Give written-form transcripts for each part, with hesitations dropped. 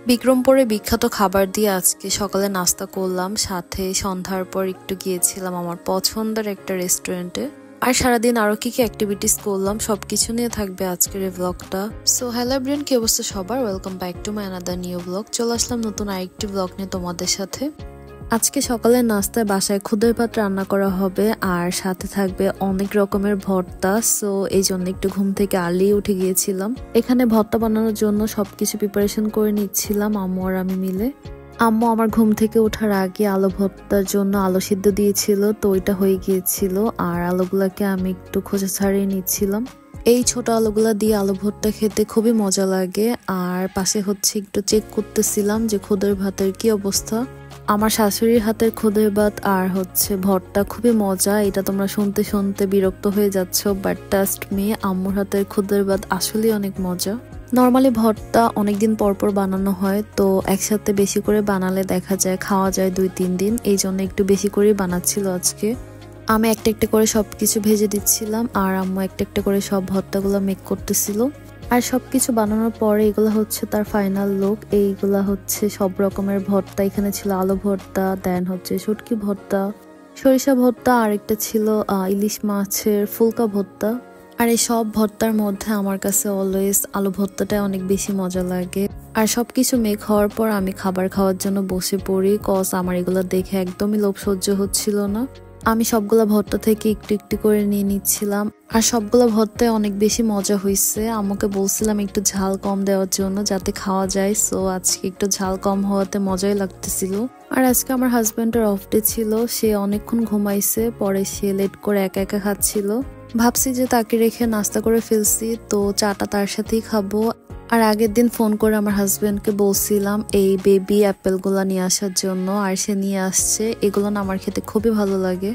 বিক্রমপুরে বিখ্যাত খাবার দিয়ে আজকে সকালে নাস্তা করলাম, সাথে সন্ধ্যার পর একটু গিয়েছিলাম আমার পছন্দের একটা রেস্টুরেন্টে। আর সারাদিন আরো কি কি অ্যাক্টিভিটিস করলাম সবকিছু নিয়ে থাকবে আজকের এই ব্লগটা। সো হ্যালো এভরিওয়ান, কি অবস্থা সবার? Welcome back to my another new blog. চলে আসলাম নতুন আরেকটি ব্লগ নিয়ে তোমাদের সাথে। আজকে সকালের নাস্তায় বাসায় খুদের ভাত রান্না করা হবে আর সাথে থাকবে অনেক রকমের ভর্তা। সো এই জন্য একটু ঘুম থেকে আর্লি উঠে গিয়েছিলাম। এখানে ভর্তা বানানোর জন্য সবকিছু প্রিপারেশন করে নিচ্ছিলাম আম্মু আর আমি মিলে। আম্মু আমার ঘুম থেকে ওঠার আগে আলু ভর্তার জন্য আলু সিদ্ধ দিয়েছিল, তো ওইটা হয়ে গিয়েছিল। আর আলুগুলাকে আমি একটু খোসা ছাড়িয়ে নিচ্ছিলাম। এই ছোট আলুগুলা দিয়ে আলু ভর্তা খেতে খুবই মজা লাগে। আর পাশে হচ্ছে একটু চেক করতেছিলাম যে খুদের ভাতের কি অবস্থা। আমার শাশুড়ির হাতের খুদের ভাত আর হচ্ছে ভর্তা খুবই মজা। এটা তোমরা শুনতে শুনতে বিরক্ত হয়ে যাচ্ছ, বাট ট্রাস্ট মি, আম্মুর হাতের খুদের ভাত আসলে অনেক মজা। নর্মালি ভর্তা অনেকদিন পর পর বানানো হয়, তো একসাথে বেশি করে বানালে দেখা যায় খাওয়া যায় 2-3 দিন। এই জন্য একটু বেশি করেই বানাচ্ছিল আজকে। আমি একটা একটা করে সবকিছু ভেজে দিচ্ছিলাম আর আম্মু একটা একটা করে সব ভর্তাগুলো মেক করতেছিল। আর সবকিছু বানানোর পরে এগুলো হচ্ছে তার ফাইনাল লুক। এইগুলা হচ্ছে সব রকমের ভর্তা। এখানে ছিল আলু ভর্তা, দেন হচ্ছে শুটকি ভর্তা, সরিষা ভর্তা, আর একটা ছিল ইলিশ মাছের ফুলকা ভর্তা। আর এই সব ভর্তার মধ্যে আমার কাছে অলওয়েজ আলু ভর্তাটা অনেক বেশি মজা লাগে। আর সবকিছু মেক হওয়ার পর আমি খাবার খাওয়ার জন্য বসে পড়ি, কজ আমার এগুলো দেখে একদমই লোভ সহ্য হচ্ছিল না। আমি সবগুলা ভর্তা থেকে একটু একটু করে নিয়ে নিচ্ছিলাম। আর সবগুলা ভর্তায় অনেক বেশি মজা হয়েছে। আমাকে বলছিলাম একটু ঝাল কম দেওয়ার জন্য যাতে খাওয়া যায়। সো আজকে একটু ঝাল কম হওয়াতে মজাই লাগতেছিল। আর আজকে আমার হাজবেন্ডের অফ ডে ছিল, সে অনেকক্ষণ ঘুমাইছে, পরে সে লেট করে একা একা খাচ্ছিল। ভাবছি যে তাকে রেখে নাস্তা করে ফেলছি, তো চাটা তার সাথেই খাবো। আর আগের দিন ফোন করে আমার হাজবেন্ডকে বলছিলাম এই বেবি অ্যাপেল গুলা নিয়ে আসার জন্য, আর সে নিয়ে আসছে। এগুলো না আমার খেতে খুবই ভালো লাগে।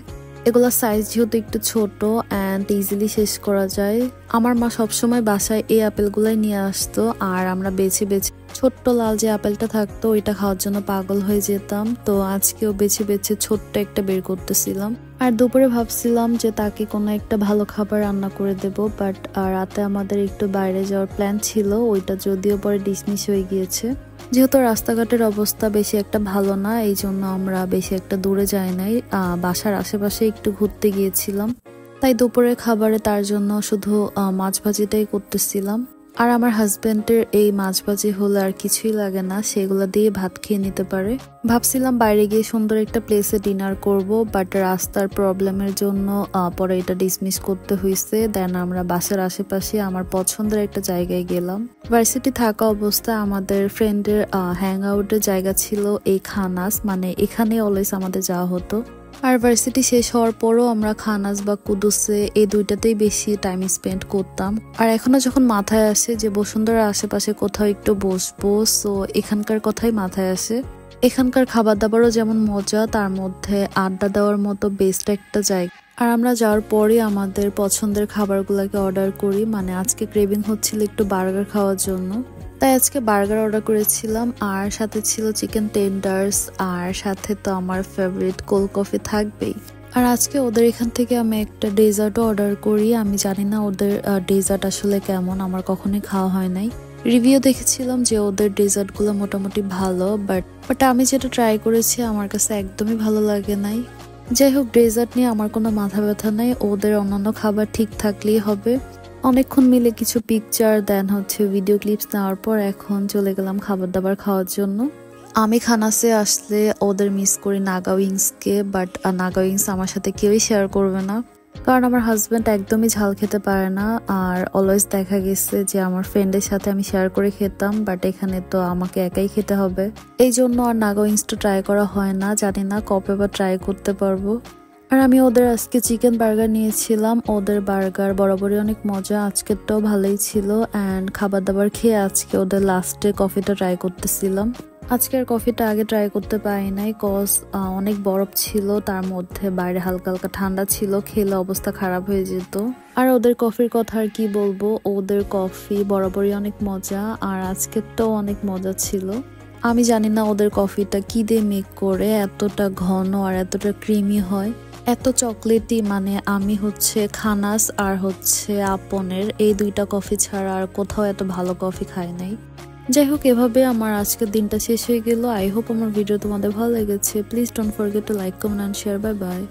এগুলা সাইজ যেহেতু একটু ছোট অ্যান্ড ইজিলি শেষ করা যায়। আমার মা সবসময় বাসায় এই আপেলগুলাই নিয়ে আসতো, আর আমরা বেছে বেছে ছোট্ট লাল যে আপেলটা থাকতো ওইটা খাওয়ার জন্য পাগল হয়ে যেতাম। তো আজকেও বেছে বেছে ছোট্ট একটা বের করতেছিলাম। আর দুপুরে ভাবছিলাম যে তাকে কোনো একটা ভালো খাবার রান্না করে দেব, বাট রাতে আমাদের একটু বাইরে যাওয়ার প্ল্যান ছিল, ওইটা যদিও পরে ডিসমিস হয়ে গিয়েছে। যেহেতু রাস্তাঘাটের অবস্থা বেশি একটা ভালো না, এই জন্য আমরা বেশি একটা দূরে যাই নাই, বাসার আশেপাশে একটু ঘুরতে গিয়েছিলাম। তাই দুপুরের খাবারে তার জন্য শুধু মাছ ভাজিটাই করতেছিলাম। আর আমার হাজবেন্ডের এই মাছ ভাজি হলে আর কিছুই লাগে না, সেগুলো দিয়ে ভাত খেয়ে নিতে পারে। ভাবছিলাম বাইরে গিয়ে সুন্দর একটা প্লেসে ডিনার করব, বাট রাস্তার প্রবলেমের জন্য পরে এটা ডিসমিস করতে হয়েছে। দেন আমরা বাসার আশেপাশে আমার পছন্দের একটা জায়গায় গেলাম। ভার্সিটি থাকা অবস্থায় আমাদের ফ্রেন্ডের হ্যাং আউটের জায়গা ছিল এই খানাস, মানে এখানে অলওয়েজ আমাদের যাওয়া হতো। আর ভার্সিটি শেষ হওয়ার পরও আমরা খানাস বা কুদুসে এই দুইটাতেই বেশি টাইম স্পেন্ড করতাম। আর এখনো যখন মাথায় আসে যে বসুন্ধরার আশেপাশে কোথাও একটু বসবো, সো এখানকার কথাই মাথায় আসে। এখানকার খাবার দাবারও যেমন মজা, তার মধ্যে আড্ডা দেওয়ার মতো বেস্ট একটা জায়গা। আর আমরা যাওয়ার পরে আমাদের পছন্দের খাবারগুলোকে অর্ডার করি, মানে আজকে ক্রেভিং হচ্ছিল একটু বার্গার খাওয়ার জন্য, তাই আজকে বার্গার অর্ডার করেছিলাম। আর সাথে ছিল চিকেন টেন্ডার্স, আর সাথে তো আমার ফেভারিট কোল্ড কফি থাকবেই। আর আজকে ওদের এখান থেকে আমি একটা ডেজার্টও অর্ডার করি। আমি জানি না ওদের ডেজার্ট আসলে কেমন, আমার কখনোই খাওয়া হয় নাই। রিভিউ দেখেছিলাম যে ওদের ডেজার্টগুলো মোটামুটি ভালো, বাট আমি যেটা ট্রাই করেছি আমার কাছে একদমই ভালো লাগে নাই। যাই হোক, ডেজার্ট নিয়ে আমার কোনো মাথা ব্যথা নাই, ওদের অন্যান্য খাবার ঠিক থাকলেই হবে। অনেকক্ষণ মিলে কিছু পিকচার দেন হচ্ছে ভিডিও ক্লিপস নেওয়ার পর এখন চলে গেলাম খাবার দাবার খাওয়ার জন্য। আমি খানাসে আসলে ওদের মিস করি নাগা উইংসকে, বাট নাগা উইংস আমার সাথে কেউই শেয়ার করবে না, কারণ আমার হাজব্যান্ড একদমই ঝাল খেতে পারে না। আর অলওয়েজ দেখা গেছে যে আমার ফ্রেন্ডের সাথে আমি শেয়ার করে খেতাম, বাট এখানে তো আমাকে একাই খেতে হবে। এই জন্য আর নাগা উইংসটা ট্রাই করা হয় না, জানি না কবে বা ট্রাই করতে পারবো। আর আমি ওদের আজকে চিকেন বার্গার নিয়েছিলাম। ওদের বার্গার বরাবরই অনেক মজা, আজকেরটাও ভালোই ছিল। অ্যান্ড খাবার দাবার খেয়ে আজকে ওদের লাস্টে কফিটা ট্রাই করতেছিলাম। আজকের কফিটা আগে ট্রাই করতে পারি নাই, কজ অনেক বরফ ছিল, তার মধ্যে বাইরে হালকা হালকা ঠান্ডা ছিল, খেলে অবস্থা খারাপ হয়ে যেত। আর ওদের কফির কথা আর কি বলবো, ওদের কফি বরাবরই অনেক মজা, আর আজকেরটাও অনেক মজা ছিল। আমি জানি না ওদের কফিটা কি দিয়ে মেক করে এতটা ঘন আর এতটা ক্রিমি হয়, এত চকলেটি। মানে আমি হচ্ছে খানাস আর হচ্ছে আপনের এই দুইটা কফি ছাড়া আর কোথাও এত ভালো কফি খাই নাই। যাই হোক, এভাবে আমার আজকের দিনটা শেষ হয়ে গেল। আই হোপ আমার ভিডিও তোমাদের ভালো লেগেছে। Please don't forget to like, comment and share. Bye by.